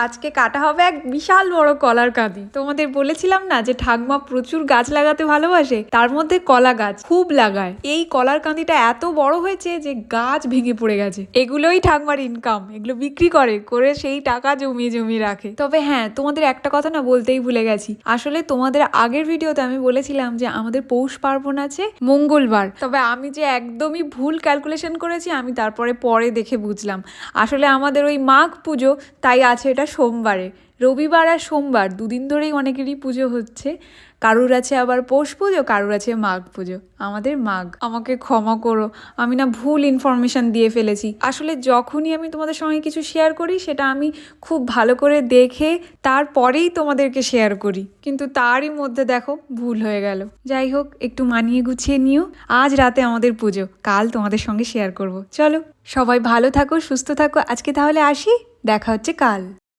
আজকে কাটা হবে এক বিশাল বড় কলার কাঁদি। তোমাদের বলেছিলাম না যে ঠাকমা প্রচুর গাছ লাগাতে ভালোবাসে, তার মধ্যে কলা গাছ খুব লাগায়। এই কলার কাঁদিটা এত বড় হয়েছে যে গাছ ভেঙে পড়ে গেছে। এগুলোই ঠাকমার ইনকাম, এগুলো বিক্রি করে সেই টাকা জমিয়ে জমিয়ে রাখে। তবে হ্যাঁ, তোমাদের একটা কথা না বলতেই ভুলে গেছি। আসলে তোমাদের আগের ভিডিওতে আমি বলেছিলাম যে আমাদের পৌষ পার্বণ আছে মঙ্গলবার, তবে আমি যে একদমই ভুল ক্যালকুলেশন করেছি আমি তারপরে দেখে বুঝলাম আসলে আমাদের ওই মাঘ পুজো, তাই আছে এটা সোমবারে। রবিবার আর সোমবার দুদিন ধরেই অনেকেরই পুজো হচ্ছে। কারুর আছে আবার পৌষ পুজো, কারুর আছে মাঘ পুজো। আমাদের মাঘ। আমাকে ক্ষমা করো, আমি না ভুল ইনফরমেশন দিয়ে ফেলেছি। আসলে যখনই আমি তোমাদের সঙ্গে কিছু শেয়ার করি সেটা আমি খুব ভালো করে দেখে তারপরেই তোমাদেরকে শেয়ার করি, কিন্তু তারই মধ্যে দেখো ভুল হয়ে গেল। যাই হোক, একটু মানিয়ে গুছিয়ে নিও। আজ রাতে আমাদের পুজো, কাল তোমাদের সঙ্গে শেয়ার করব। চলো, সবাই ভালো থাকো, সুস্থ থাকো। আজকে তাহলে আসি, দেখা হচ্ছে কাল।